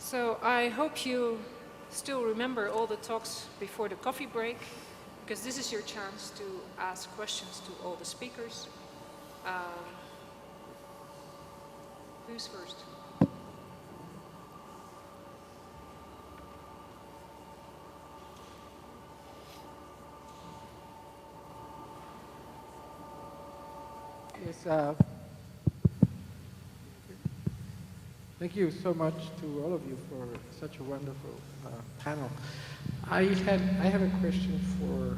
So I hope you still remember all the talks before the coffee break, because this is your chance to ask questions to all the speakers. Who's first? Yes, thank you so much to all of you for such a wonderful panel. I have a question for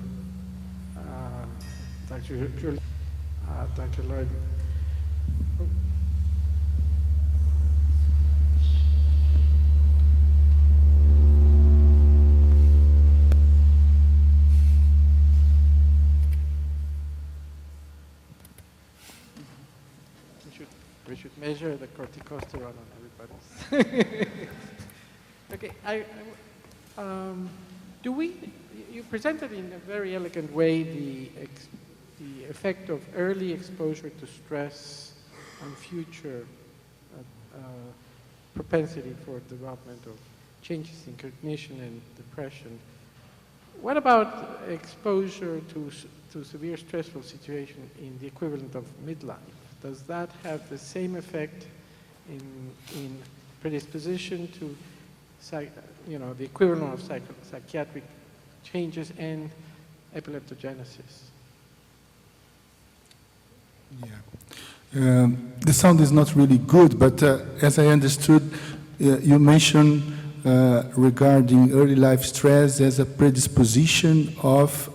Dr. Lloyd. We should measure the corticosterone on everybody. Okay, you presented in a very elegant way the effect of early exposure to stress on future propensity for development of changes in cognition and depression. What about exposure to severe stressful situation in the equivalent of midlife? Does that have the same effect in predisposition to, the equivalent of psychiatric changes and epileptogenesis? Yeah. The sound is not really good, but as I understood, you mentioned regarding early life stress as a predisposition of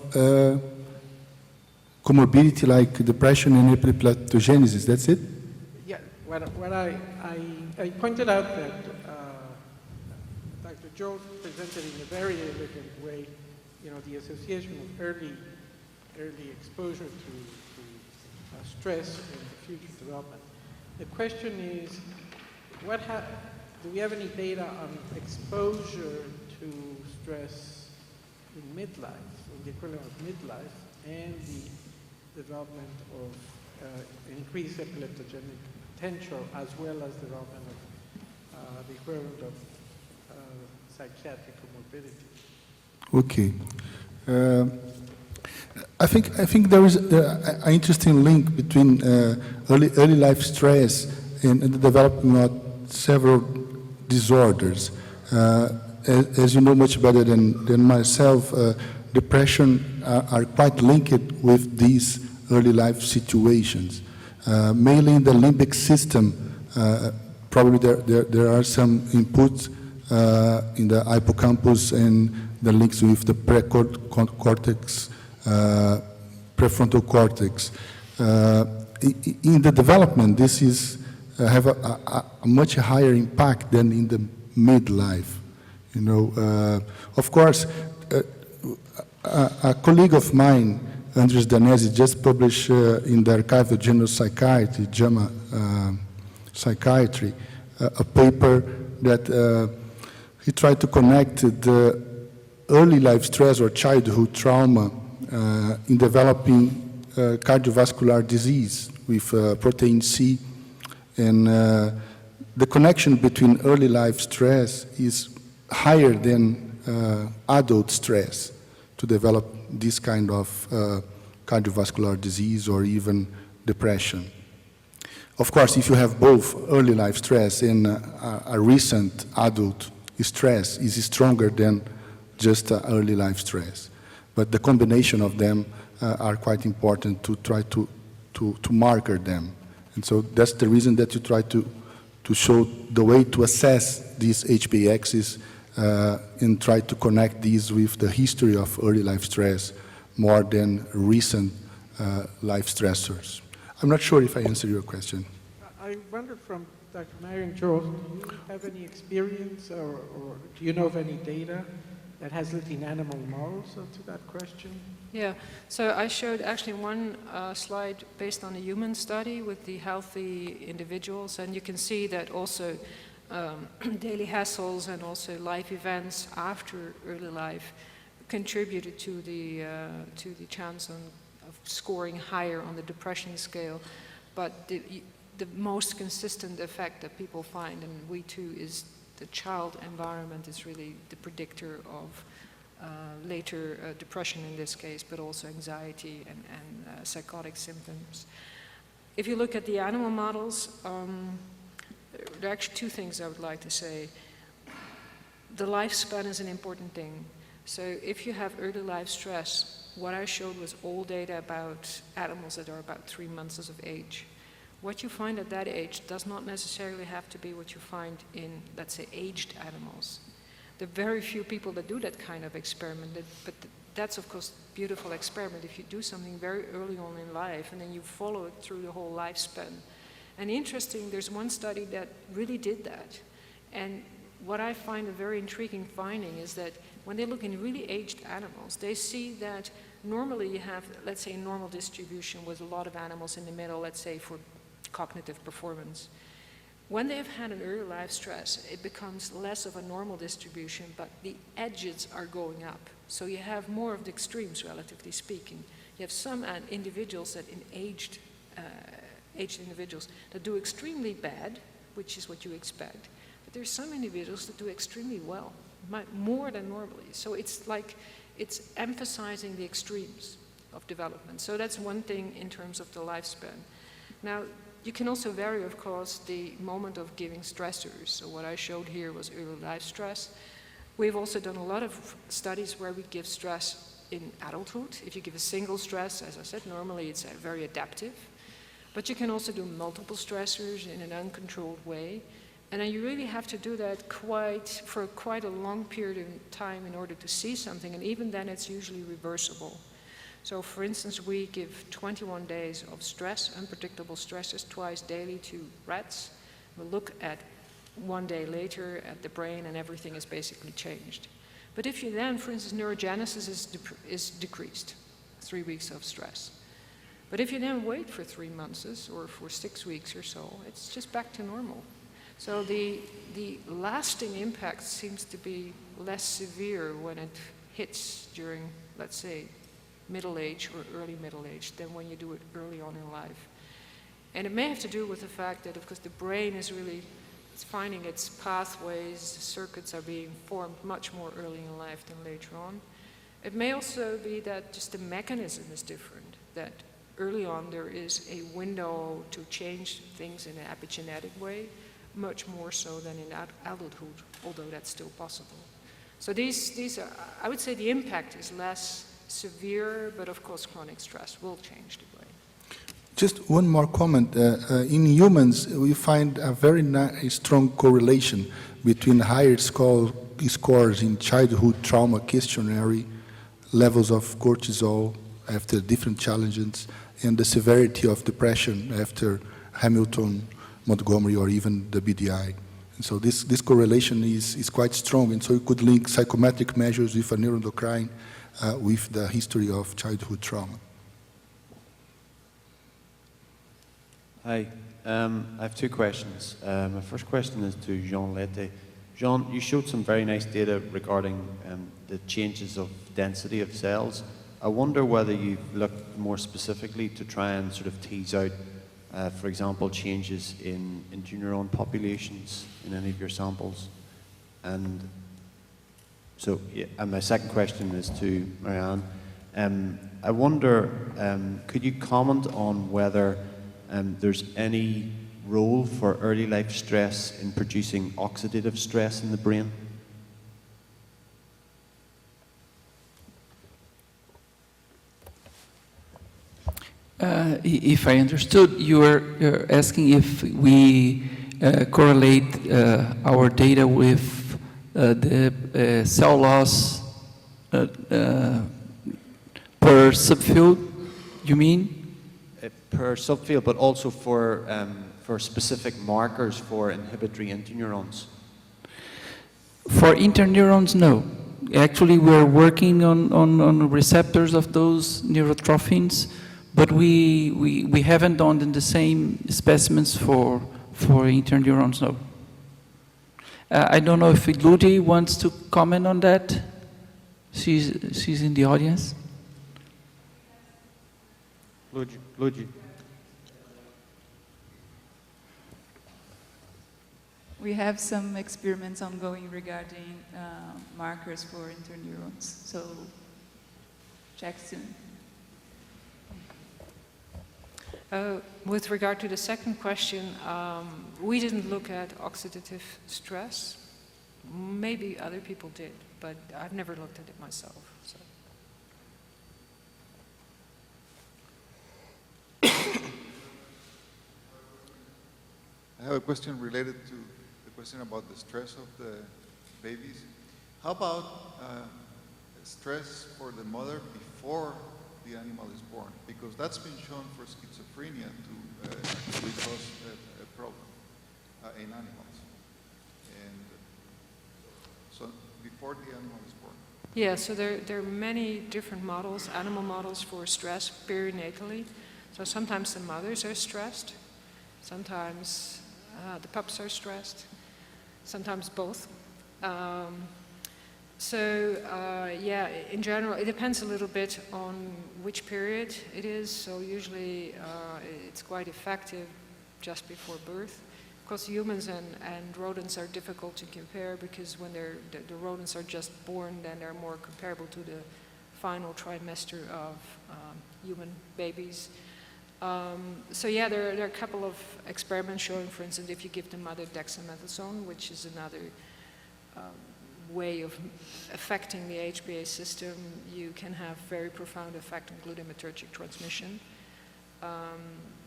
comorbidity like depression and epileptogenesis. That's it? Yeah. What I pointed out that Dr. Joe presented in a very elegant way, the association of early exposure to stress and the future development. The question is, do we have any data on exposure to stress in midlife, in the equivalent of midlife, and the development of increased epileptogenic potential, as well as development of the equivalent of psychiatric comorbidity? Okay. I think there is an interesting link between early life stress and the development of several disorders. As you know much better than myself, depression are quite linked with these early life situations. Mainly in the limbic system, probably there are some inputs in the hippocampus and the links with the precortex, prefrontal cortex. In the development, this is have a much higher impact than in the midlife. Of course, a colleague of mine, Andres Danesi, just published in the Archive of General Psychiatry, JAMA Psychiatry, a paper that he tried to connect the early life stress or childhood trauma in developing cardiovascular disease with protein C. And the connection between early life stress is higher than adult stress to develop this kind of cardiovascular disease or even depression. Of course, if you have both early life stress and a recent adult stress is stronger than just early life stress. But the combination of them are quite important to try to marker them. And so that's the reason that you try to show the way to assess these HPA axes and try to connect these with the history of early life stress more than recent life stressors. I'm not sure if I answered your question. I wonder from Dr. Marion Joel, do you have any experience or do you know of any data that has looked in animal models to that question? Yeah, so I showed actually one slide based on a human study with the healthy individuals, and you can see that also daily hassles and also life events after early life contributed to the chance of scoring higher on the depression scale. But the most consistent effect that people find, and we too, is the child environment is really the predictor of later depression in this case, but also anxiety and psychotic symptoms. If you look at the animal models, there are actually two things I would like to say. The lifespan is an important thing. So if you have early life stress, what I showed was all data about animals that are about 3 months of age. What you find at that age does not necessarily have to be what you find in, let's say, aged animals. There are very few people that do that kind of experiment, but that's of course a beautiful experiment if you do something very early on in life and then you follow it through the whole lifespan. And interesting, there's one study that really did that. And what I find a very intriguing finding is that when they look in really aged animals, they see that normally you have, let's say, a normal distribution with a lot of animals in the middle, let's say for cognitive performance. When they've had an early life stress, it becomes less of a normal distribution, but the edges are going up. So you have more of the extremes, relatively speaking. You have some individuals that in aged individuals that do extremely bad, which is what you expect. But there's some individuals that do extremely well, more than normally. So it's like, it's emphasizing the extremes of development. So that's one thing in terms of the lifespan. Now, you can also vary, of course, the moment of giving stressors. So what I showed here was early life stress. We've also done a lot of studies where we give stress in adulthood. If you give a single stress, as I said, normally it's very adaptive. But you can also do multiple stressors in an uncontrolled way. And then you really have to do that for quite a long period of time in order to see something, and even then it's usually reversible. So for instance, we give 21 days of stress, unpredictable stresses, twice daily to rats. We'll look at 1 day later at the brain and everything is basically changed. But if you then, for instance, neurogenesis is decreased, 3 weeks of stress. But if you then wait for 3 months or for 6 weeks or so, it's just back to normal. So the lasting impact seems to be less severe when it hits during, let's say, middle age or early middle age than when you do it early on in life. And it may have to do with the fact that, of course, the brain is really, it's finding its pathways, circuits are being formed much more early in life than later on. It may also be that just the mechanism is different, that early on there is a window to change things in an epigenetic way, much more so than in adulthood, although that's still possible. So these are, I would say the impact is less severe, but of course chronic stress will change the brain. Just one more comment. In humans, we find a very strong correlation between higher scores in childhood trauma questionnaire, levels of cortisol after different challenges, and the severity of depression after Hamilton, Montgomery, or even the BDI. And so this correlation is quite strong, and so you could link psychometric measures with a neuroendocrine with the history of childhood trauma. Hi, I have two questions. My first question is to Jean Lette. Jean, you showed some very nice data regarding the changes of density of cells. I wonder whether you've looked more specifically to try and sort of tease out, for example, changes in neuron populations in any of your samples. And so, yeah, and my second question is to Marianne. I wonder, could you comment on whether there's any role for early life stress in producing oxidative stress in the brain? If I understood, you're asking if we correlate our data with the cell loss per subfield, you mean? Per subfield, but also for specific markers for inhibitory interneurons. For interneurons, no. Actually, we're working on receptors of those neurotrophins, but we haven't done the same specimens for interneurons, no. I don't know if Ludi wants to comment on that. She's in the audience. Ludi. we have some experiments ongoing regarding markers for interneurons. So check soon. With regard to the second question, we didn't look at oxidative stress. Maybe other people did, but I've never looked at it myself. So. I have a question related to the question about the stress of the babies. How about stress for the mother before the animal is born? Because that's been shown for schizophrenia to actually cause a problem in animals. And so before the animal is born. Yeah, so there are many different models, animal models for stress perinatally. So sometimes the mothers are stressed, sometimes the pups are stressed, sometimes both. Yeah, in general, it depends a little bit on which period it is. So usually it's quite effective just before birth. Of course, humans and rodents are difficult to compare because when the rodents are just born, then they're more comparable to the final trimester of human babies. So yeah, there are a couple of experiments showing, for instance, if you give the mother dexamethasone, which is another way of affecting the HPA system, you can have very profound effect on glutamatergic transmission.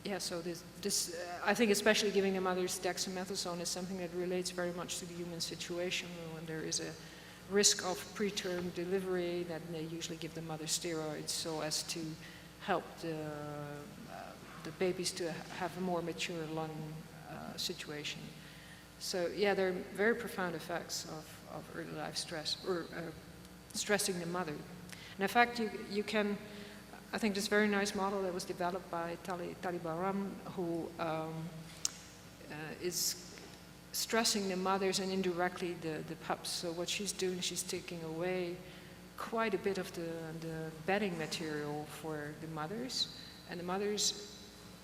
Yeah, so this I think especially giving the mothers dexamethasone is something that relates very much to the human situation when there is a risk of preterm delivery, that they usually give the mother steroids so as to help the babies to have a more mature lung situation. So yeah, there are very profound effects of early life stress, or stressing the mother. And in fact, you can, I think this very nice model that was developed by Talibaram, who is stressing the mothers and indirectly the pups. So what she's doing, she's taking away quite a bit of the bedding material for the mothers, and the mothers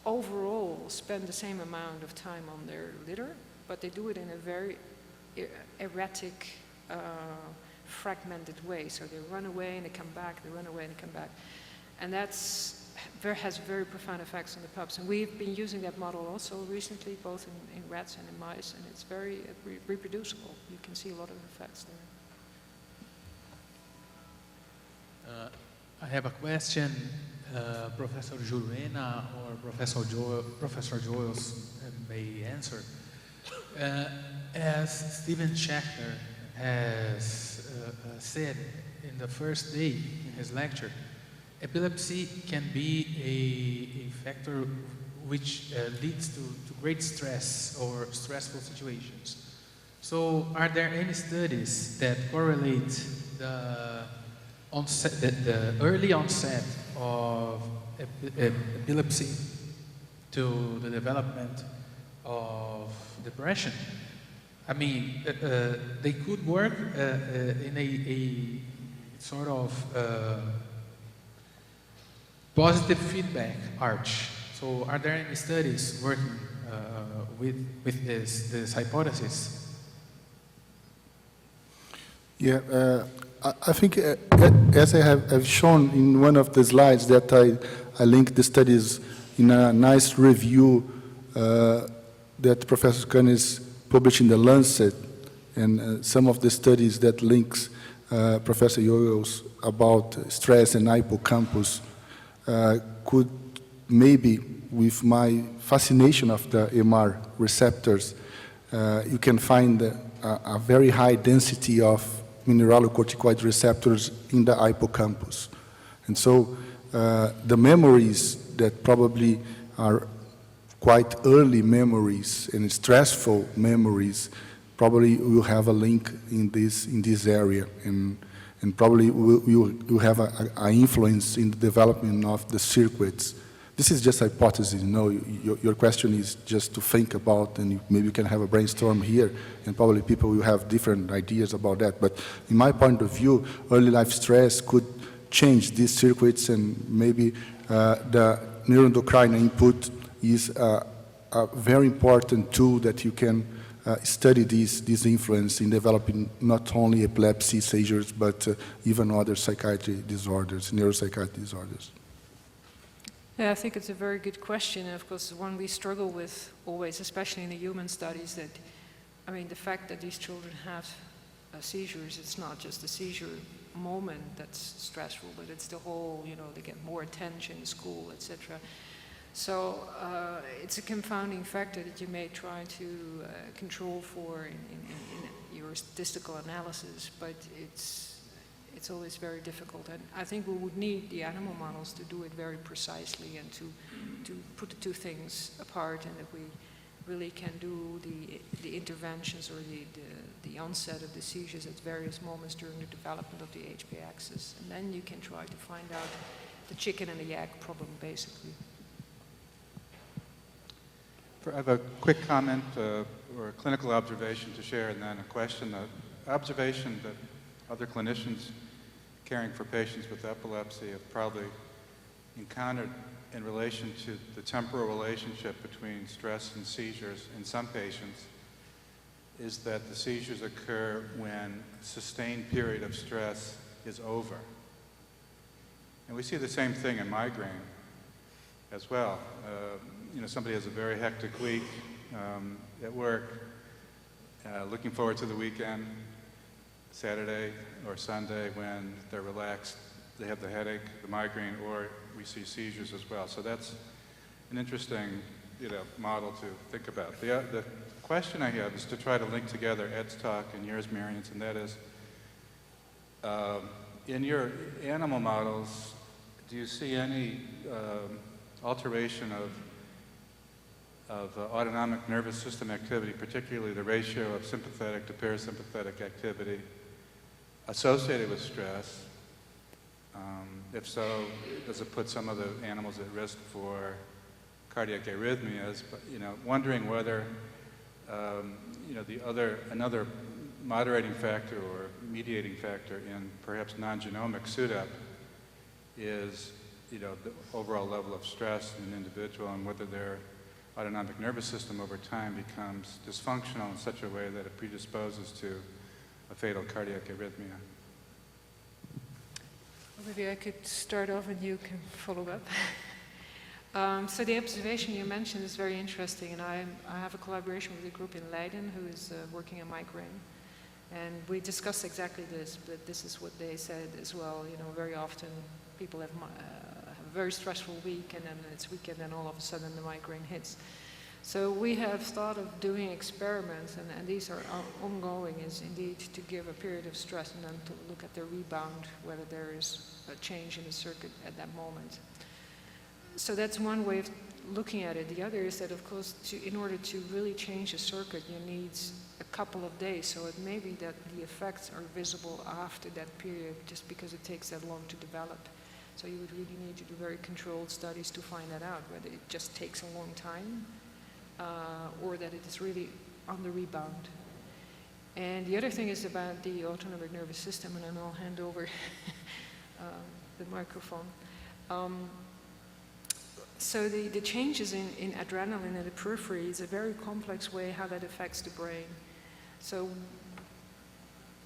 overall spend the same amount of time on their litter, but they do it in a very erratic, fragmented way. So they run away and they come back, they run away and they come back. And has very profound effects on the pups. And we've been using that model also recently, both in rats and in mice, and it's very reproducible. You can see a lot of effects there. I have a question, Professor Juliana or Professor Joyce may answer. As Stephen Schechter has said in the first day in his lecture, epilepsy can be a factor which leads to great stress or stressful situations. So are there any studies that correlate the early onset of epilepsy to the development of depression? I mean, they could work in a sort of positive feedback arch. So are there any studies working with this hypothesis? Yeah, I think as I have shown in one of the slides that I linked the studies in a nice review that Professor Canis published in the Lancet, and some of the studies that links Professor Yoyos about stress and hippocampus could maybe, with my fascination of the MR receptors, you can find a very high density of mineralocorticoid receptors in the hippocampus. And so the memories that probably are quite early memories and stressful memories probably will have a link in this area, and probably will have an influence in the development of the circuits. This is just hypothesis, you know. Your question is just to think about, and maybe you can have a brainstorm here, and probably people will have different ideas about that. But in my point of view, early life stress could change these circuits, and maybe the neuroendocrine input is a very important tool that you can study this influence in developing not only epilepsy, seizures, but even other psychiatry disorders, neuropsychiatric disorders? Yeah, I think it's a very good question. Of course, one we struggle with always, especially in the human studies, that, I mean, the fact that these children have seizures, it's not just the seizure moment that's stressful, but it's the whole, you know, they get more attention in school, etc. So it's a confounding factor that you may try to control for in your statistical analysis, but it's always very difficult. And I think we would need the animal models to do it very precisely and to put the two things apart, and that we really can do the interventions or the onset of the seizures at various moments during the development of the HP axis. And then you can try to find out the chicken and the egg problem, basically. I have a quick comment or a clinical observation to share, and then a question. The observation that other clinicians caring for patients with epilepsy have probably encountered in relation to the temporal relationship between stress and seizures in some patients is that the seizures occur when a sustained period of stress is over. And we see the same thing in migraine as well. You know, somebody has a very hectic week at work, looking forward to the weekend, Saturday or Sunday when they're relaxed, they have the headache, the migraine, or we see seizures as well. So that's an interesting, you know, model to think about. The question I have is to try to link together Ed's talk and yours, Marian's, and that is, in your animal models, do you see any alteration of autonomic nervous system activity, particularly the ratio of sympathetic to parasympathetic activity associated with stress? If so, does it put some of the animals at risk for cardiac arrhythmias? But, you know, wondering whether, you know, another moderating factor or mediating factor in perhaps non-genomic SUDEP is, you know, the overall level of stress in an individual, and whether their autonomic nervous system over time becomes dysfunctional in such a way that it predisposes to a fatal cardiac arrhythmia. Maybe I could start off and you can follow up. So the observation you mentioned is very interesting, and I have a collaboration with a group in Leiden who is working on migraine. And we discussed exactly this, but this is what they said as well. You know, very often people have a very stressful week, and then it's weekend, and all of a sudden the migraine hits. So we have thought of doing experiments, and these are ongoing, is indeed to give a period of stress and then to look at the rebound, whether there is a change in the circuit at that moment. So that's one way of looking at it. The other is that, of course, in order to really change a circuit, you need a couple of days. So it may be that the effects are visible after that period, just because it takes that long to develop. So you would really need to do very controlled studies to find that out, whether it just takes a long time, or that it is really on the rebound. And the other thing is about the autonomic nervous system, and then I'll hand over the microphone. So the changes in adrenaline in the periphery is a very complex way how that affects the brain. So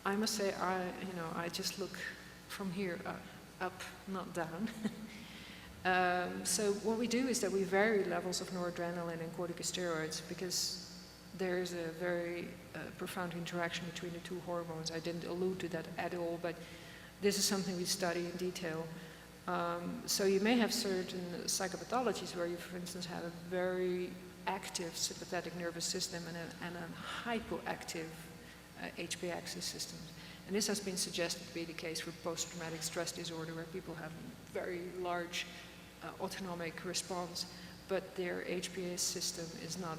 I must say, I just look from here up, not down. So what we do is that we vary levels of noradrenaline and corticosteroids, because there's a very profound interaction between the two hormones. I didn't allude to that at all, but this is something we study in detail. So you may have certain psychopathologies where you, for instance, have a very active sympathetic nervous system and a hypoactive HP axis system. And this has been suggested to be the case for post-traumatic stress disorder, where people have very large autonomic response, but their HPA system is not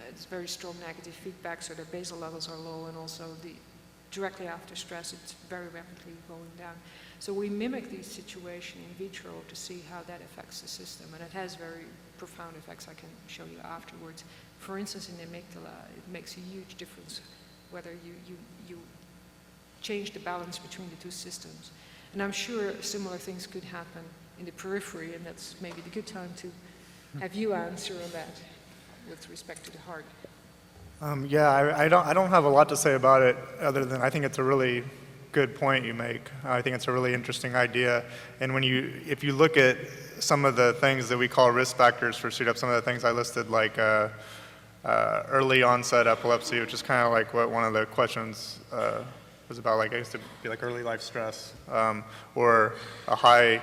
it's very strong negative feedback, so their basal levels are low, and also directly after stress, it's very rapidly going down. So we mimic these situations in vitro to see how that affects the system, and it has very profound effects I can show you afterwards. For instance, in the amygdala, it makes a huge difference whether you change the balance between the two systems. And I'm sure similar things could happen in the periphery, and that's maybe the good time to have you answer on that with respect to the heart. Yeah, I don't have a lot to say about it other than I think it's a really good point you make. I think it's a really interesting idea. And if you look at some of the things that we call risk factors for SUDEP, some of the things I listed, like early onset epilepsy, which is kind of like what one of the questions was about, like I used to be like early life stress, or a high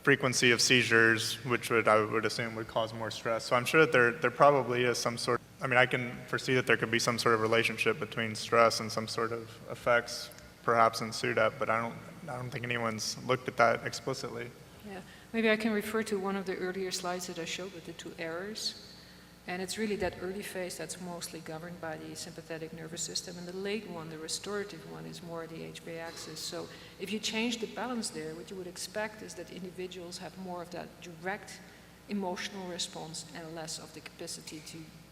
frequency of seizures, which I would assume would cause more stress. So I'm sure that there probably is some sort, I mean, I can foresee that there could be some sort of relationship between stress and some sort of effects, perhaps in SUDEP, but I don't think anyone's looked at that explicitly. Yeah, maybe I can refer to one of the earlier slides that I showed with the 2 errors. And it's really that early phase that's mostly governed by the sympathetic nervous system, and the late one, the restorative one, is more the HPA axis. So if you change the balance there, what you would expect is that individuals have more of that direct emotional response and less of the capacity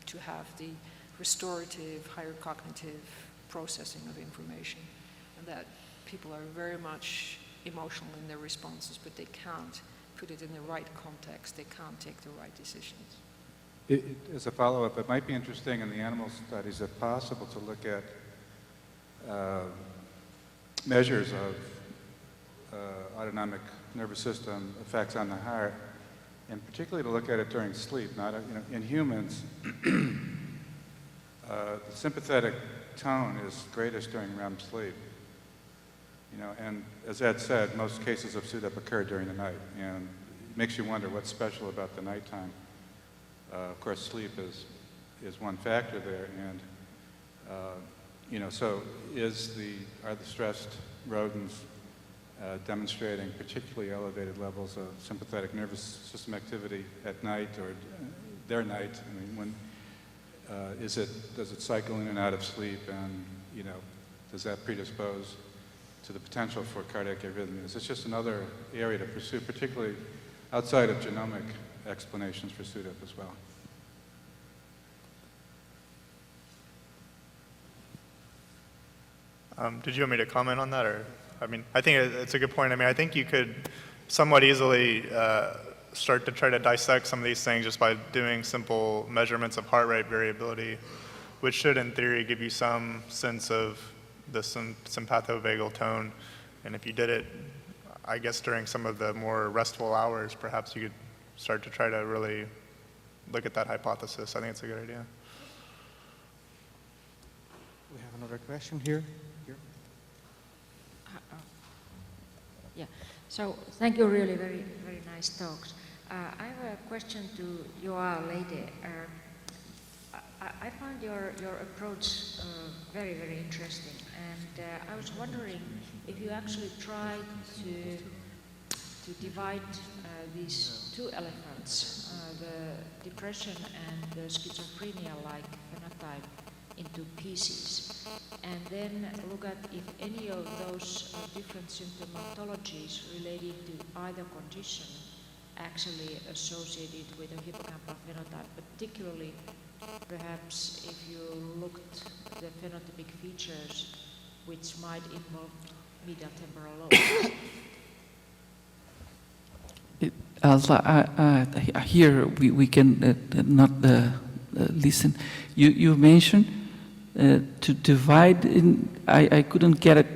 to have the restorative, higher cognitive processing of information. And that people are very much emotional in their responses, but they can't put it in the right context. They can't take the right decisions. As a follow-up, it might be interesting in the animal studies, if possible, to look at measures of autonomic nervous system effects on the heart, and particularly to look at it during sleep. Not, in humans, the sympathetic tone is greatest during REM sleep. And as Ed said, most cases of SUDEP occur during the night, and it makes you wonder what's special about the nighttime. Of course, sleep is one factor there, and so are the stressed rodents demonstrating particularly elevated levels of sympathetic nervous system activity at night or their night? I mean, does it cycle in and out of sleep, and does that predispose to the potential for cardiac arrhythmias? It's just another area to pursue, particularly outside of genomic explanations for SUDEP as well. Did you want me to comment on that, or? I mean, I think it's a good point. I mean, I think you could somewhat easily start to try to dissect some of these things just by doing simple measurements of heart rate variability, which should, in theory, give you some sense of the sympathovagal tone. And if you did it, I guess during some of the more restful hours, perhaps you could start to try to really look at that hypothesis. I think it's a good idea. We have another question here. Yeah, so thank you, really very, very nice talks. I have a question to Joa Leite. I find your approach very, very interesting, and I was wondering if you actually tried to divide these 2 elements, the depression and the schizophrenia-like phenotype, into pieces, and then look at if any of those different symptomatologies related to either condition actually associated with a hippocampal phenotype, particularly perhaps if you looked at the phenotypic features which might involve medial temporal lobe. Here we can not listen. You mentioned to divide in, I couldn't get it.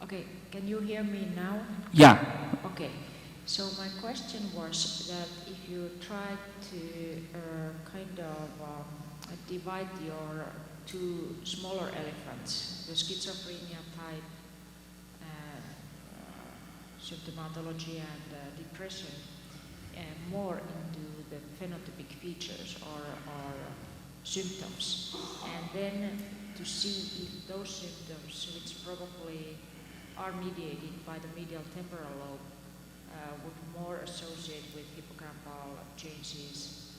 Okay, can you hear me now? Yeah. Okay, so my question was that if you try to kind of divide your 2 smaller elephants, the schizophrenia type symptomatology and depression, more into the phenotypic features or symptoms, and then to see if those symptoms, which probably are mediated by the medial temporal lobe, would more associate with hippocampal changes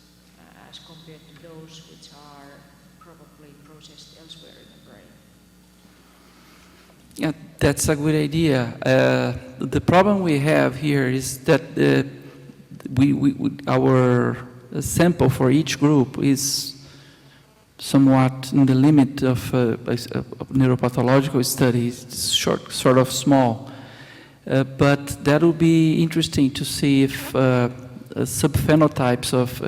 as compared to those which are probably processed elsewhere in the brain. Yeah, that's a good idea. The problem we have here is that our sample for each group is somewhat in the limit of neuropathological studies, sort of small. But that would be interesting to see if subphenotypes of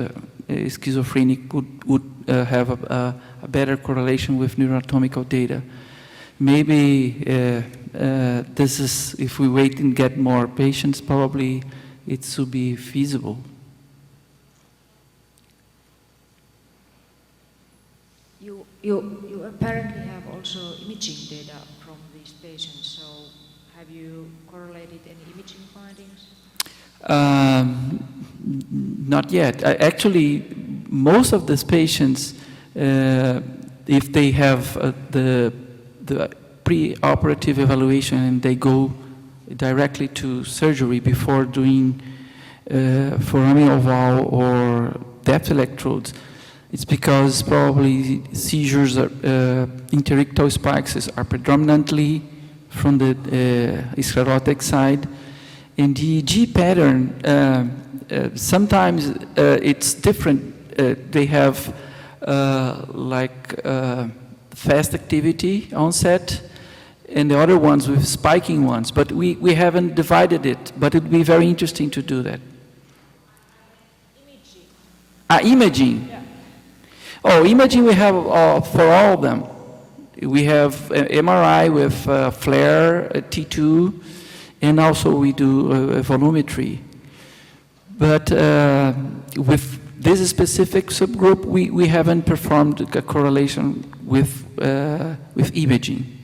schizophrenia would have a better correlation with neuroanatomical data. Maybe this is, if we wait and get more patients, probably it should be feasible. You apparently have also imaging data from these patients, so have you correlated any imaging findings? Not yet. Actually, most of these patients, if they have the pre-operative evaluation and they go directly to surgery before doing foraminal valve or depth electrodes, it's because probably seizures, interictal spikes are predominantly from the sclerotic side. And the EEG pattern, sometimes it's different. They have fast activity onset, and the other ones with spiking ones. But we haven't divided it, but it would be very interesting to do that. Imaging. Imaging. Yeah. Oh, imaging we have for all of them. We have MRI with FLAIR, T2, and also we do volumetry. But with this specific subgroup, we haven't performed a correlation with imaging.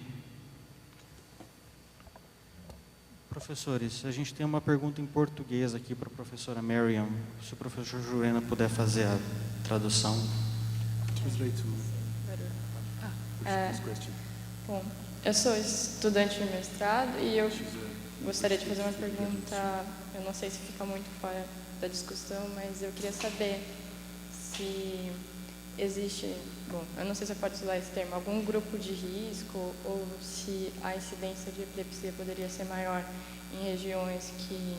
Professores, a gente tem uma pergunta em português aqui para a professora Mariam. Se o professor Jurena puder fazer a tradução. Bom, eu sou estudante de mestrado e eu gostaria de fazer uma pergunta, eu não sei se fica muito fora da discussão, mas eu queria saber se existe, bom, eu não sei se eu posso usar esse termo, algum grupo de risco ou se a incidência de epilepsia poderia ser maior em regiões que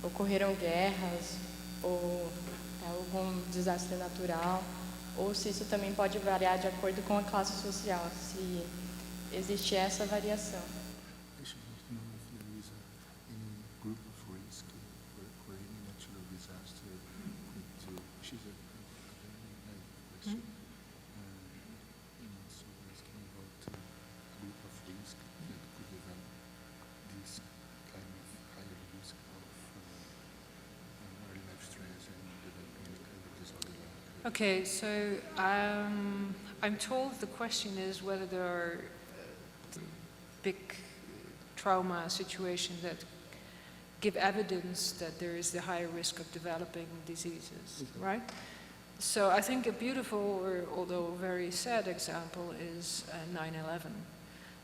ocorreram guerras ou algum desastre natural, ou se isso também pode variar de acordo com a classe social, se existe essa variação. Okay, so I'm told the question is whether there are big trauma situations that give evidence that there is the higher risk of developing diseases, right? So I think a beautiful, or although very sad example is 9/11.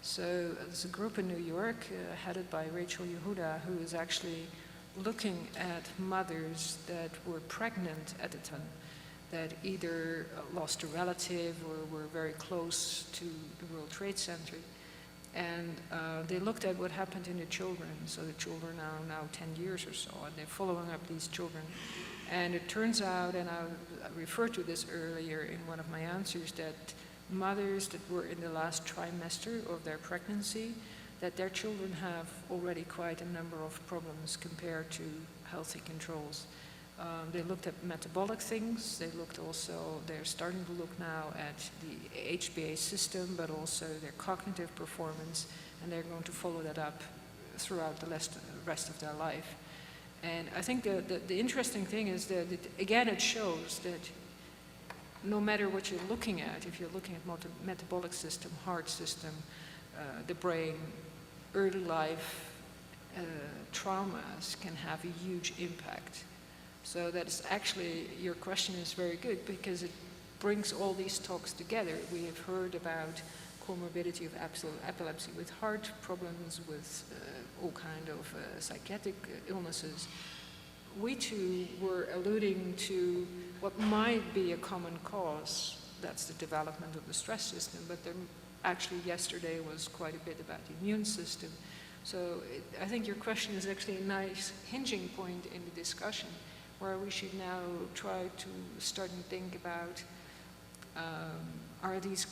So there's a group in New York headed by Rachel Yehuda who is actually looking at mothers that were pregnant at the time, that either lost a relative or were very close to the World Trade Center. And they looked at what happened in the children. So the children are now 10 years or so, and they're following up these children. And it turns out, and I referred to this earlier in one of my answers, that mothers that were in the last trimester of their pregnancy, that their children have already quite a number of problems compared to healthy controls. They looked at metabolic things. They looked also, they're starting to look now at the HbA system, but also their cognitive performance, and they're going to follow that up throughout the rest of their life. And I think the interesting thing is that, again, it shows that no matter what you're looking at, if you're looking at metabolic system, heart system, the brain, early life traumas can have a huge impact. So that's actually, your question is very good because it brings all these talks together. We have heard about comorbidity of epilepsy with heart problems, with all kind of psychiatric illnesses. We too were alluding to what might be a common cause. That's the development of the stress system, but there actually yesterday was quite a bit about the immune system. So I think your question is actually a nice hinging point in the discussion, where we should now try to start and think about, are these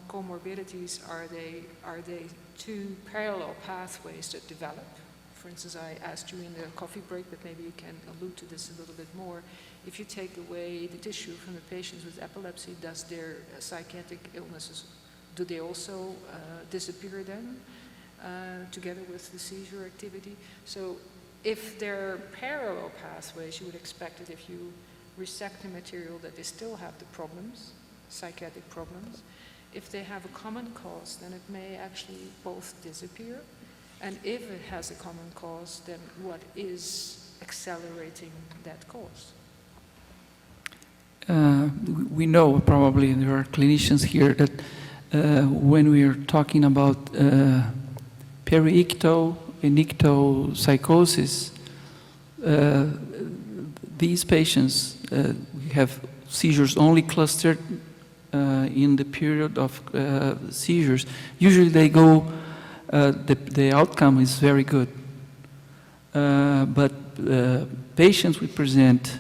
comorbidities, are they two parallel pathways that develop for instance, I asked you in the coffee break, but maybe you can allude to this a little bit more. If you take away the tissue from the patients with epilepsy, does their psychiatric illnesses, do they also disappear then, together with the seizure activity? So if there are parallel pathways, you would expect that if you resect the material that they still have the problems, psychiatric problems. If they have a common cause, then it may actually both disappear. And if it has a common cause, then what is accelerating that cause? We know, probably there are clinicians here, that when we are talking about periictal and ictal psychosis, these patients have seizures only clustered in the period of seizures. Usually they go, the outcome is very good. But patients we present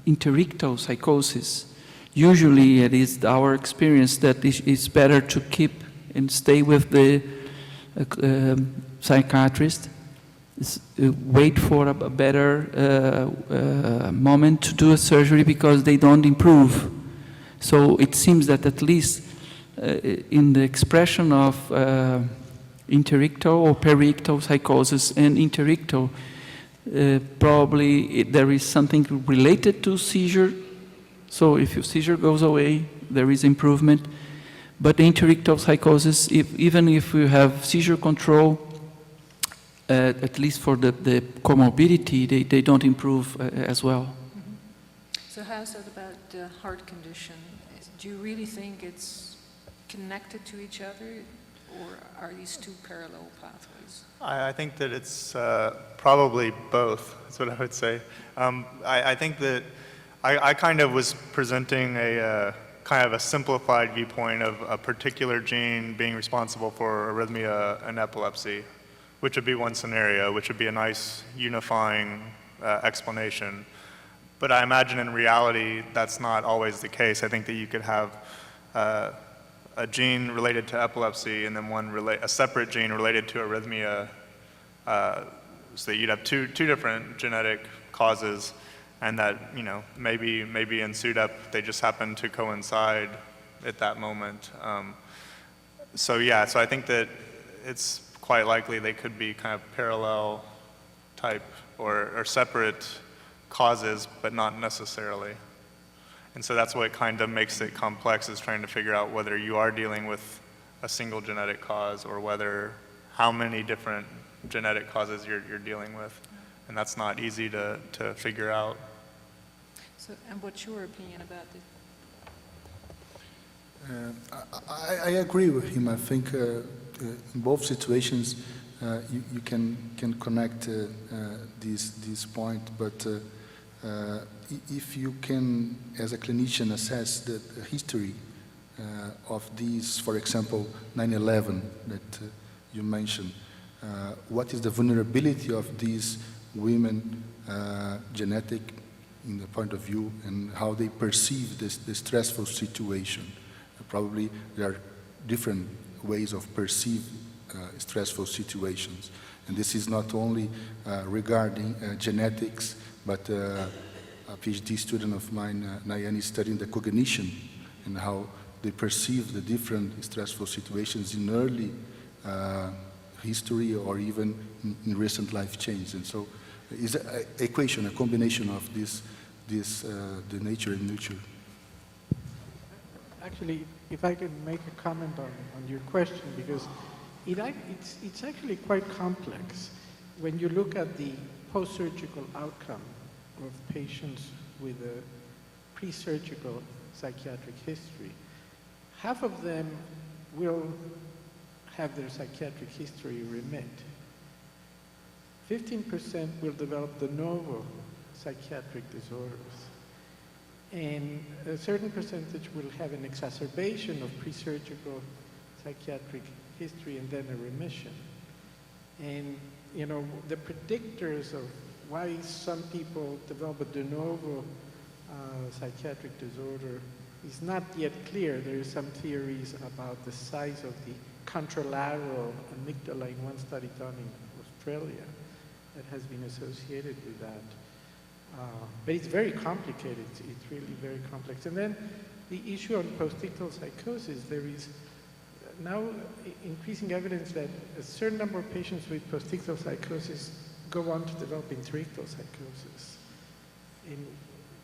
interictal psychosis, usually it is our experience that it's better to keep and stay with the psychiatrist, wait for a better moment to do a surgery because they don't improve. So it seems that at least in the expression of interictal or periictal psychosis and interictal, probably there is something related to seizure. So if your seizure goes away, there is improvement. But interictal psychosis, even if you have seizure control, at least for the comorbidity, they don't improve as well. Mm-hmm. So how's that about the heart condition? Do you really think it's connected to each other, or are these two parallel pathways? I think that it's probably both, that's what I would say. I think that I kind of was presenting a kind of a simplified viewpoint of a particular gene being responsible for arrhythmia and epilepsy, which would be one scenario, which would be a nice unifying explanation. But I imagine in reality, that's not always the case. I think that you could have a gene related to epilepsy and then a separate gene related to arrhythmia. So you'd have two different genetic causes, and that, you know, maybe in SUDEP they just happen to coincide at that moment. So yeah, so I think that it's quite likely they could be kind of parallel type or separate causes, but not necessarily. And so that's what kind of makes it complex, is trying to figure out whether you are dealing with a single genetic cause or how many different genetic causes you're dealing with. And that's not easy to figure out. So, and what's your opinion about it? I agree with him. I think in both situations you can connect this point, but if you can, as a clinician, assess the history of these, for example, 9/11 that you mentioned, what is the vulnerability of these women, genetic in the point of view, and how they perceive the stressful situation. Probably there are different ways of perceiving stressful situations. And this is not only regarding genetics, but a PhD student of mine, Nayani, is studying the cognition and how they perceive the different stressful situations in early history or even in recent life change. And so it's an equation, a combination of the nature and nurture. Actually, if I can make a comment on your question, because it's actually quite complex. When you look at the post-surgical outcome of patients with a pre-surgical psychiatric history, half of them will have their psychiatric history remit. 15% will develop de novo psychiatric disorders. And a certain percentage will have an exacerbation of pre-surgical psychiatric history and then a remission. And, you know, the predictors of why some people develop a de novo psychiatric disorder is not yet clear. There are some theories about the size of the contralateral amygdala in one study done in Australia that has been associated with that. But it's very complicated. It's really very complex. And then the issue on postictal psychosis, there is now increasing evidence that a certain number of patients with postictal psychosis go on to develop interictal psychosis. And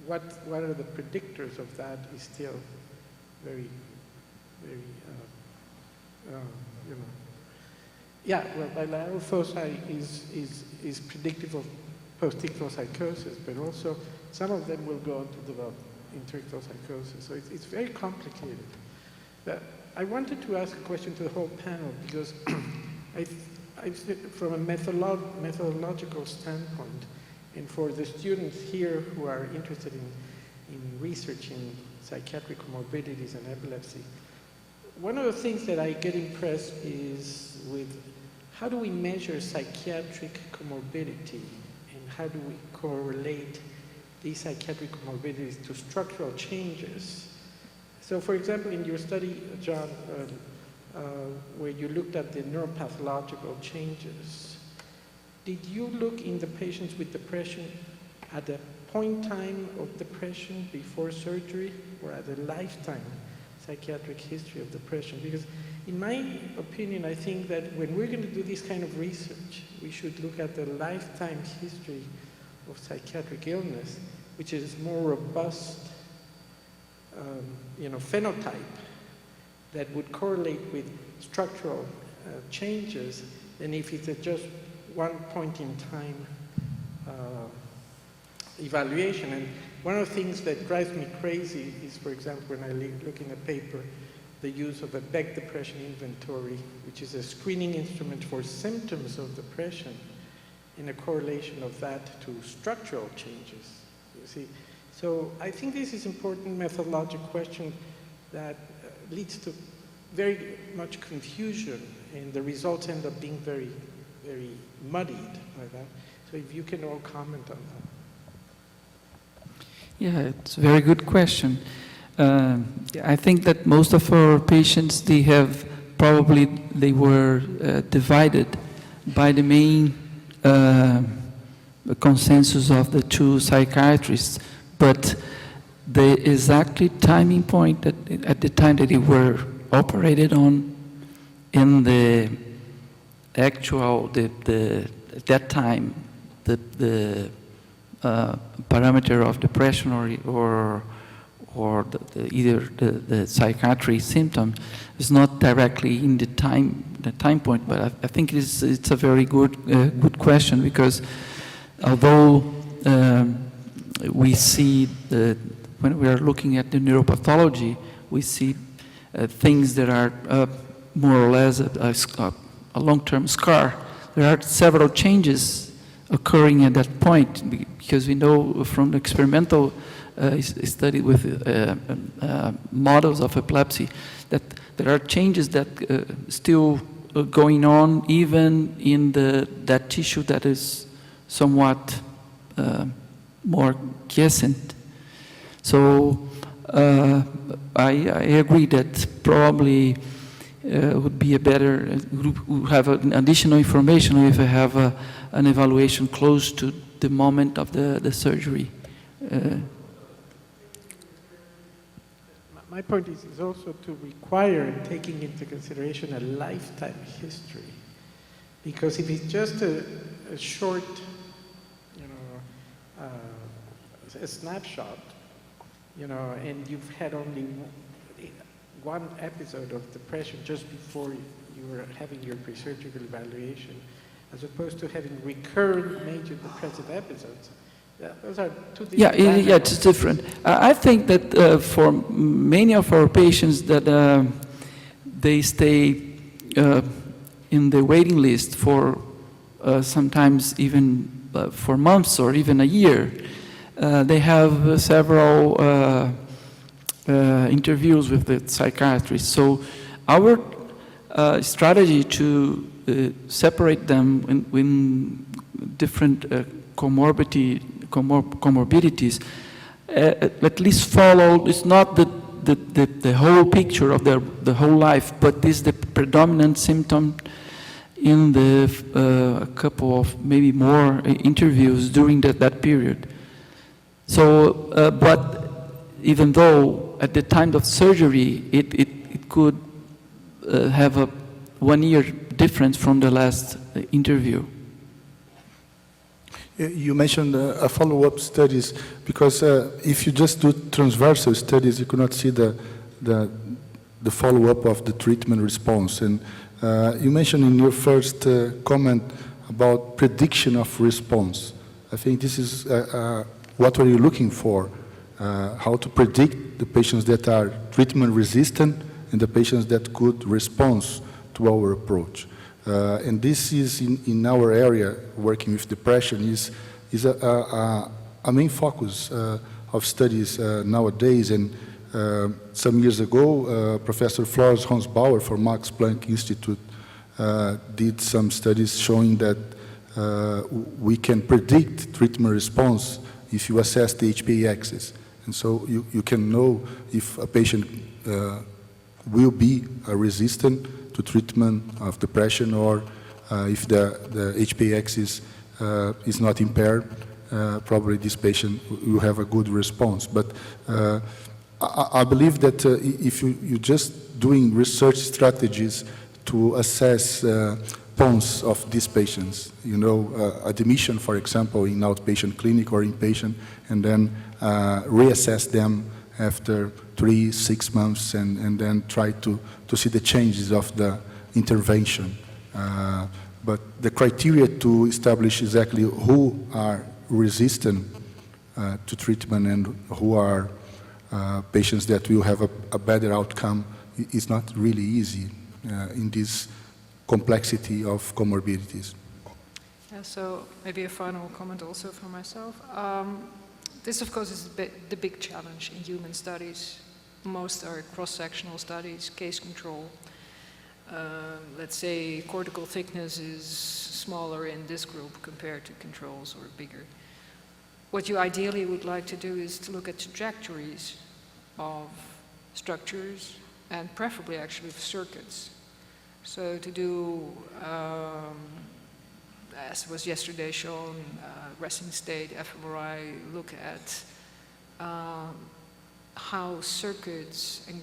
what are the predictors of that is still very, very, you know. Yeah, well, bilateral foci is predictive of postictal psychosis, but also some of them will go on to develop interictal psychosis. So it's very complicated. But I wanted to ask a question to the whole panel because from a methodological standpoint, and for the students here who are interested in researching psychiatric comorbidities and epilepsy, one of the things that I get impressed is with how do we measure psychiatric comorbidity and how do we correlate these psychiatric comorbidities to structural changes. So for example, in your study, John, where you looked at the neuropathological changes, did you look in the patients with depression at the point time of depression before surgery or at a lifetime psychiatric history of depression? Because in my opinion, I think that when we're going to do this kind of research, we should look at the lifetime history of psychiatric illness, which is more robust, phenotype that would correlate with structural changes than if it's at just one point in time evaluation. And one of the things that drives me crazy is, for example, when I look in a paper, the use of a Beck depression inventory, which is a screening instrument for symptoms of depression, and a correlation of that to structural changes, you see. So I think this is an important methodological question that leads to very much confusion, and the results end up being very, very muddied by that. So if you can all comment on that. Yeah, it's a very good question. I think that most of our patients, they were divided by the main consensus of the two psychiatrists, but the exact timing point at the time that they were operated on, in the actual, at that time, the parameter of depression or either the psychiatry symptom is not directly in the time point, but I think it's a very good question, because although we see when we are looking at the neuropathology, we see things that are more or less a long-term scar. There are several changes occurring at that point, because we know from the experimental study with models of epilepsy that there are changes that still going on even in that tissue that is somewhat more quiescent. So I agree that probably would be a better group who have additional information if I have an evaluation close to the moment of the surgery. My point is also to require taking into consideration a lifetime history, because if it's just a short, a snapshot, and you've had only one episode of depression just before you were having your pre-surgical evaluation, as opposed to having recurrent major depressive episodes. Those are two different. Yeah, it's different. I think that for many of our patients that they stay in the waiting list for sometimes even for months or even a year. They have several interviews with the psychiatrist. So our strategy to separate them in different comorbidities, at least followed, it's not the the whole picture of the whole life, but this is the predominant symptom in the a couple of maybe more interviews during that period. So, but even though at the time of surgery it could have a 1 year difference from the last interview. You mentioned follow-up studies, because if you just do transversal studies, you cannot see the follow-up of the treatment response. And you mentioned in your first comment about prediction of response. I think this is what are you looking for? How to predict the patients that are treatment resistant and the patients that could respond to our approach. And this is in our area, working with depression, is a main focus of studies nowadays. And some years ago, Professor Flores Honsbauer from Max Planck Institute did some studies showing that we can predict treatment response if you assess the HPA axis. And so you can know if a patient will be resistant to treatment of depression, or if the HPA axis is not impaired, probably this patient will have a good response. But I believe that if you're just doing research strategies to assess PONS of these patients, you know, admission, for example, in outpatient clinic or inpatient, and then reassess them after 3-6 months, and then try to see the changes of the intervention. But the criteria to establish exactly who are resistant to treatment and who are patients that will have a better outcome is not really easy in this complexity of comorbidities. Yeah, so maybe a final comment also from myself. This, of course, is the big challenge in human studies. Most are cross-sectional studies, case control. Let's say cortical thickness is smaller in this group compared to controls, or bigger. What you ideally would like to do is to look at trajectories of structures, and preferably actually of circuits. So to do, as was yesterday shown, resting state, fMRI, look at how circuits and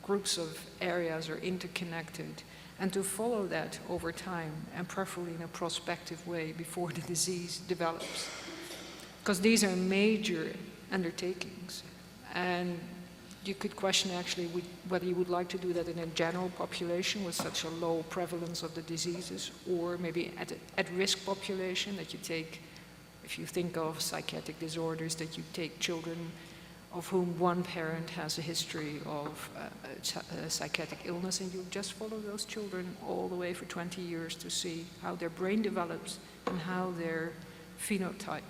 groups of areas are interconnected, and to follow that over time, and preferably in a prospective way before the disease develops. Because these are major undertakings, and you could question actually whether you would like to do that in a general population with such a low prevalence of the diseases, or maybe at-risk population that you take, if you think of psychiatric disorders, that you take children of whom one parent has a history of psychiatric illness, and you just follow those children all the way for 20 years to see how their brain develops and how their phenotype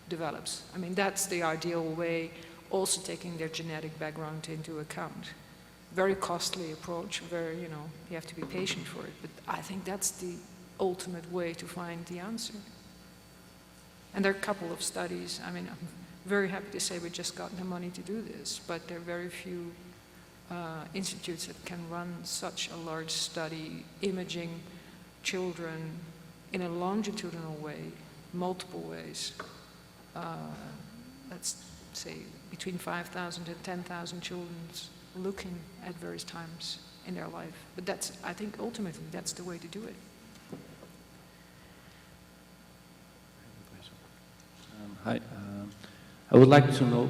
develops. I mean, that's the ideal way, also taking their genetic background into account. Very costly approach, very, you have to be patient for it, but I think that's the ultimate way to find the answer. And there are a couple of studies. I mean, I'm very happy to say we just got the money to do this, but there are very few institutes that can run such a large study, imaging children in a longitudinal way, multiple ways. Let's say between 5,000 and 10,000 children looking at various times in their life. But that's, I think ultimately, that's the way to do it. Hi. I would like to know,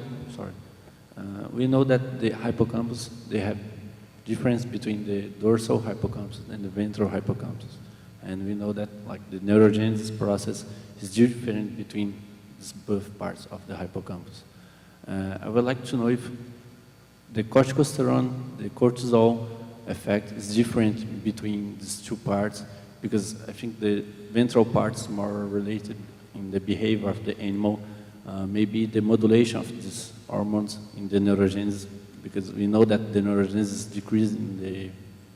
we know that the hippocampus, they have difference between the dorsal hippocampus and the ventral hippocampus. And we know that like the neurogenesis process is different between these both parts of the hippocampus. I would like to know if the corticosterone, the cortisol effect is different between these two parts, because I think the ventral part is more related in the behavior of the animal, maybe the modulation of these hormones in the neurogenesis, because we know that the neurogenesis decreases in the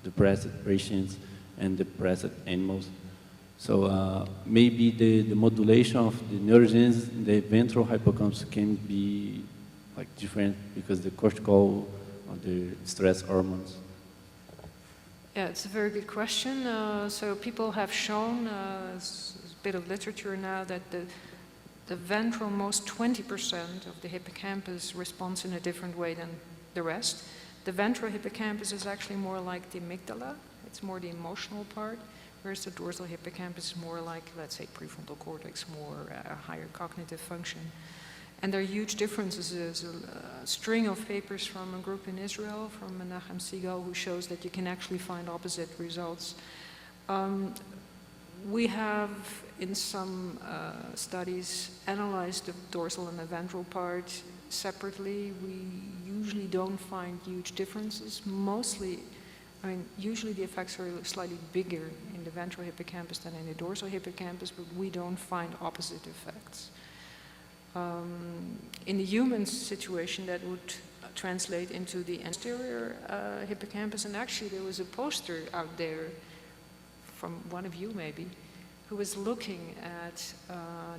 depressed patients and depressed animals. So maybe the modulation of the neurogenesis in the ventral hippocampus can be like different, because the cortical on the stress hormones? Yeah, it's a very good question. So people have shown, there's a bit of literature now, that the ventralmost 20% of the hippocampus responds in a different way than the rest. The ventral hippocampus is actually more like the amygdala. It's more the emotional part, whereas the dorsal hippocampus is more like, let's say, prefrontal cortex, more higher cognitive function. And there are huge differences. There's a string of papers from a group in Israel, from Menachem Sigal, who shows that you can actually find opposite results. We have, in some studies, analyzed the dorsal and the ventral part separately. We usually don't find huge differences. Mostly, I mean, usually the effects are slightly bigger in the ventral hippocampus than in the dorsal hippocampus, but we don't find opposite effects. In the human situation, that would translate into the anterior hippocampus, and actually there was a poster out there from one of you maybe, who was looking at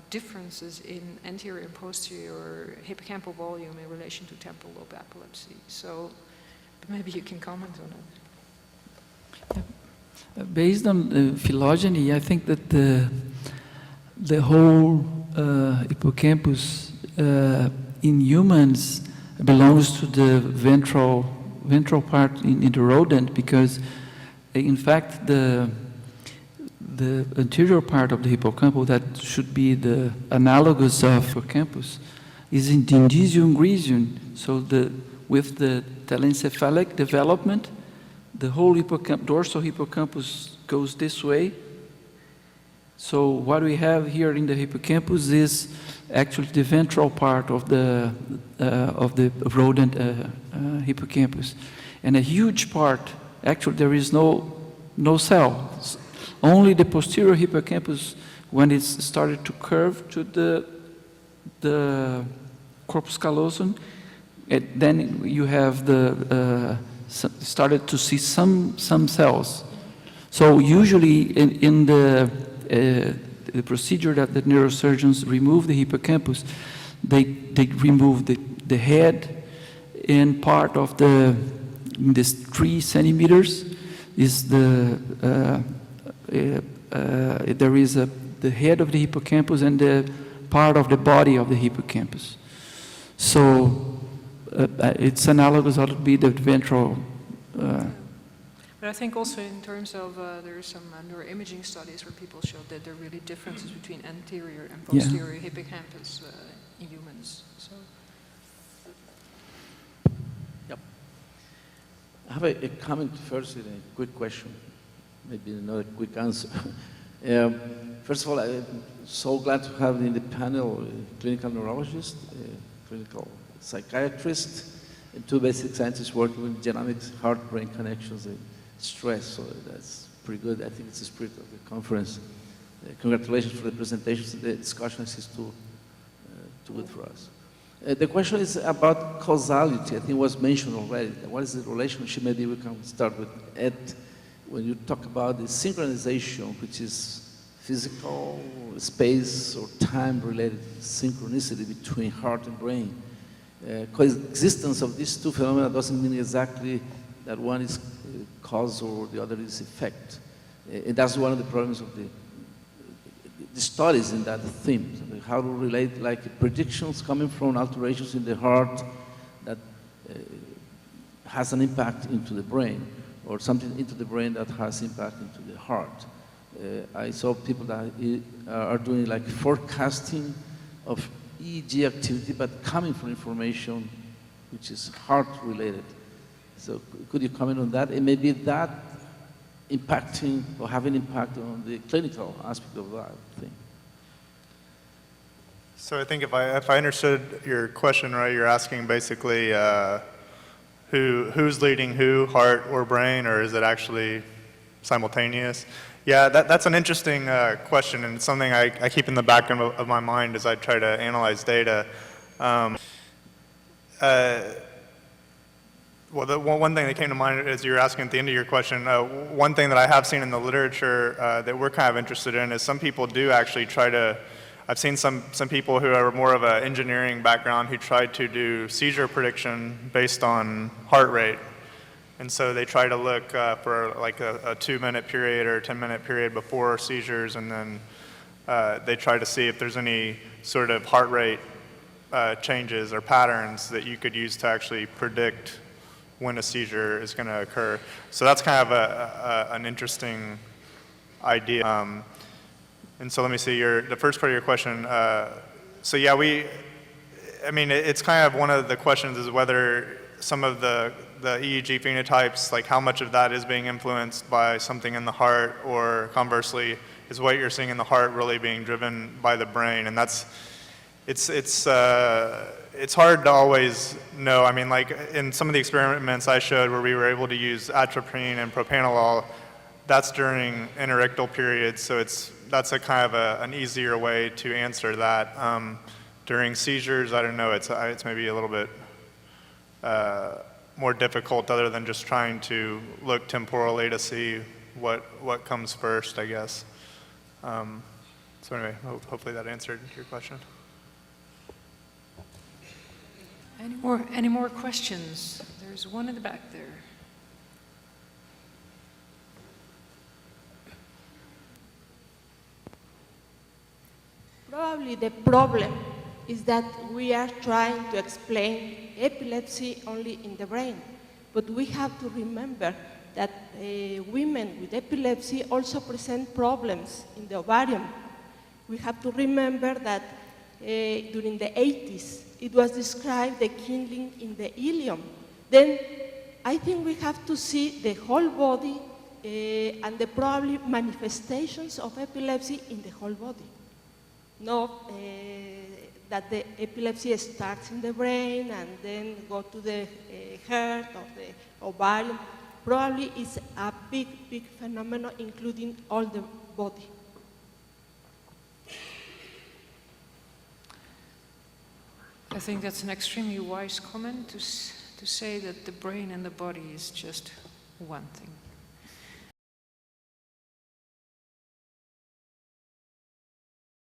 differences in anterior and posterior hippocampal volume in relation to temporal lobe epilepsy. So maybe you can comment on it. Based on phylogeny, I think that the whole hippocampus in humans belongs to the ventral part in the rodent, because in fact the anterior part of the hippocampus, that should be the analogous of hippocampus, is in the indicium griseum. So with the telencephalic development, the whole dorsal hippocampus goes this way. So what we have here in the hippocampus is actually the ventral part of the rodent hippocampus, and a huge part. Actually, there is no cell. Only the posterior hippocampus, when it's started to curve to the corpus callosum, then you have started to see some cells. So usually in the procedure that the neurosurgeons remove the hippocampus, they remove the head, and part of this 3 centimeters is there is the head of the hippocampus and the part of the body of the hippocampus. So it's analogous how to be the ventral. But I think also in terms of, there are some neuroimaging studies where people showed that there are really differences between anterior and posterior hippocampus in humans. So. Yep. I have a comment first and a quick question, maybe another quick answer. First of all, I'm so glad to have in the panel a clinical neurologist, a clinical psychiatrist, and 2 basic scientists working with genomics, heart-brain connections, and stress. So that's pretty good. I think it's the spirit of the conference. Congratulations for the presentations. The discussion is too good for us. The question is about causality. I think it was mentioned already. What is the relationship? Maybe we can start with Ed. When you talk about the synchronization, which is physical, space, or time-related synchronicity between heart and brain, coexistence of these 2 phenomena doesn't mean exactly that one is cause or the other is effect. And that's one of the problems of the studies in that theme. How to relate like predictions coming from alterations in the heart that has an impact into the brain, or something into the brain that has impact into the heart. I saw people that are doing like forecasting of EEG activity, but coming from information which is heart related. So could you comment on that? And maybe that impacting or having impact on the clinical aspect of that thing. So I think if I understood your question right, you're asking basically who's leading who, heart or brain, or is it actually simultaneous? Yeah, that's an interesting question, and it's something I keep in the back of my mind as I try to analyze data. Well, the one thing that came to mind as you were asking at the end of your question, one thing that I have seen in the literature that we're kind of interested in is some people do actually try to I've seen some people who are more of an engineering background who tried to do seizure prediction based on heart rate. And so they try to look for like a 2-minute period or a 10-minute period before seizures, and then they try to see if there's any sort of heart rate changes or patterns that you could use to actually predict when a seizure is going to occur. So that's kind of an interesting idea. And so let me see, the first part of your question. So yeah, I mean, it's kind of one of the questions is whether some of the EEG phenotypes, like how much of that is being influenced by something in the heart, or conversely, is what you're seeing in the heart really being driven by the brain? And it's hard to always know. I mean, like in some of the experiments I showed where we were able to use atropine and propranolol, that's during interictal periods, so that's a kind of an easier way to answer that. During seizures, I don't know, it's maybe a little bit more difficult, other than just trying to look temporally to see what comes first, I guess. So anyway, hopefully that answered your question. Any more questions? There's one in the back there. Probably the problem is that we are trying to explain epilepsy only in the brain. But we have to remember that women with epilepsy also present problems in the ovarium. We have to remember that during the 80s, it was described the kindling in the ileum. Then I think we have to see the whole body and the probably manifestations of epilepsy in the whole body. Not that the epilepsy starts in the brain and then go to the heart or the ovarium. Probably it's a big phenomenon, including all the body. I think that's an extremely wise comment to say that the brain and the body is just one thing.